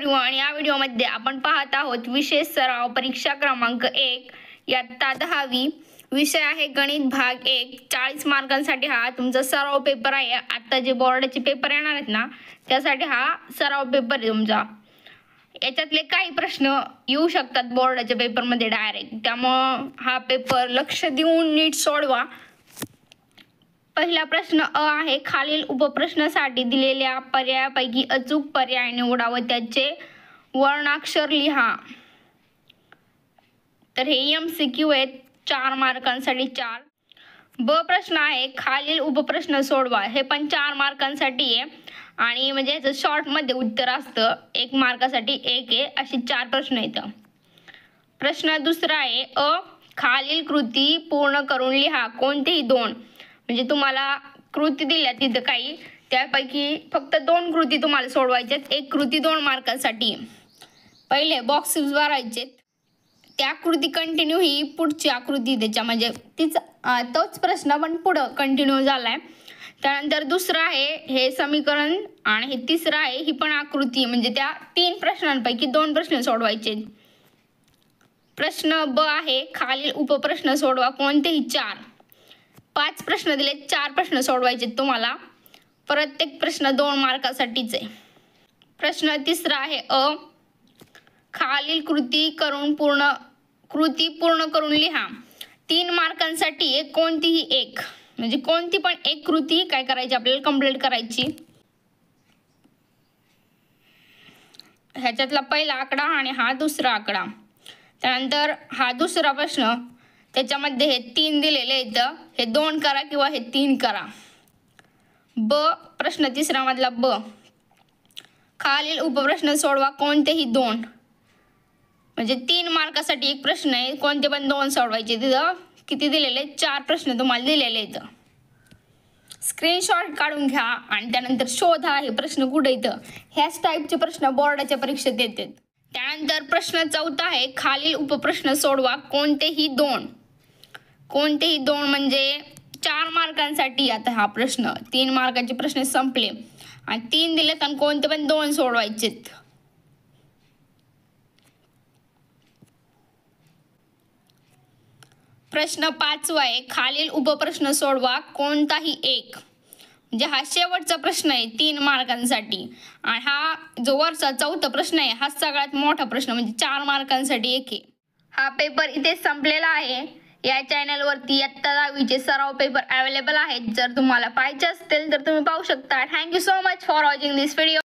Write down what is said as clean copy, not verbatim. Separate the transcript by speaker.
Speaker 1: Everyone, या व्हिडिओमध्ये आपण पाहत आहोत विशेष सराव परीक्षा क्रमांक 1 इयत्ता 10वी। विषय आहे गणित भाग 1। 40 मार्कांसाठी हा तुमचा सराव पेपर आहे। आता जे बोर्डाचे पेपर येणार आहेत ना, त्यासाठी हा सराव पेपर आहे तुमचा। याच्यातले काही प्रश्न येऊ शकतात बोर्डाच्या पेपरमध्ये डायरेक्ट, त्यामुळे हा पेपर लक्ष देऊन नीट सोडवा। पहिला प्रश्न अ आहे, खालील उपप्रश्नासाठी दिलेल्या पर्यायापैकी अचूक पर्याय निवडा व त्याचे वर्णाक्षर लिहा। तर हे MCQ आहेत, 4 मार्कांसाठी 4। ब प्रश्न आहे, खालील उपप्रश्न सोडवा। हे पण 4 मार्कांसाठी आहे आणि म्हणजे याचं शॉर्ट मध्ये उत्तर असतं, 1 मार्कासाठी 1 आहे। असे 4 प्रश्न आहेत। प्रश्न दुसरा आहे, खालील कृती पूर्ण करून लिहा। कोणतेही 2, म्हणजे तुम्हाला कृती दिल्या तिथं काही, त्यापैकी फक्त 2 कृती तुम्हाला सोडवायच्यात। 1 कृती 2 मार्कांसाठी। पहिले बॉक्सेस भरायचे, त्या कृती कंटिन्यू ही पुढची आकृती त्याच्या, म्हणजे तोच प्रश्न पण पुढं कंटिन्यू झालाय। त्यानंतर दुसरं आहे हे समीकरण आणि हे तिसरं आहे ही पण आकृती, म्हणजे त्या 3 प्रश्नांपैकी 2 प्रश्न सोडवायचे। प्रश्न ब आहे, खालील उपप्रश्न सोडवा। कोणतेही 4, 5 प्रश्न दिले, 4 प्रश्न सोडवायचे तुम्हाला। प्रत्येक प्रश्न 2 मार्कासाठीच आहे। प्रश्न तिसरा आहे, खालील कृती पूर्ण करून लिहा। 3 मार्कांसाठी आहे, कोणतीही 1, म्हणजे कोणती पण 1 कृती काय करायची आपल्याला कंप्लीट करायची। ह्याच्यातला पहिला आकडा आणि हा दुसरा आकडा। त्यानंतर हा दुसरा प्रश्न, त्याच्यामध्ये हे 3 दिलेले आहेत, हे 2 करा किंवा हे 3 करा। ब प्रश्न तिसरा मधला ब, खालील उपप्रश्न सोडवा। कोणतेही 2, म्हणजे 3 मार्कासाठी 1 प्रश्न आहे, कोणते पण 2 सोडवायचे। तिथं किती दिलेले, 4 प्रश्न तुम्हाला दिलेले आहेत। स्क्रीनशॉट काढून घ्या आणि त्यानंतर शोधा हे प्रश्न कुठे येतं। ह्याच टाईपचे प्रश्न बोर्डाच्या परीक्षेत येतात। त्यानंतर प्रश्न चौथा आहे, खालील उपप्रश्न सोडवा। कोणतेही 2, कोणतेही 2 म्हणजे 4 मार्कांसाठी। आता हा प्रश्न 3 मार्काचे प्रश्न संपले आणि 3 दिलेत आणि कोणते पण 2 सोडवायचेत। प्रश्न 5वा आहे, खालील उपप्रश्न सोडवा। कोणताही 1, म्हणजे हा शेवटचा प्रश्न आहे 3 मार्कांसाठी आणि हा जो वरचा चौथा प्रश्न आहे हा सगळ्यात मोठा प्रश्न, म्हणजे 4 मार्कांसाठी 1 आहे। हा पेपर इथे संपलेला आहे। या चॅनलवरती इयत्ता 10वीचे सराव पेपर अवेलेबल आहेत। जर तुम्हाला पाहिजे असतील तर तुम्ही पाहू शकता। Thank you so much for watching this video.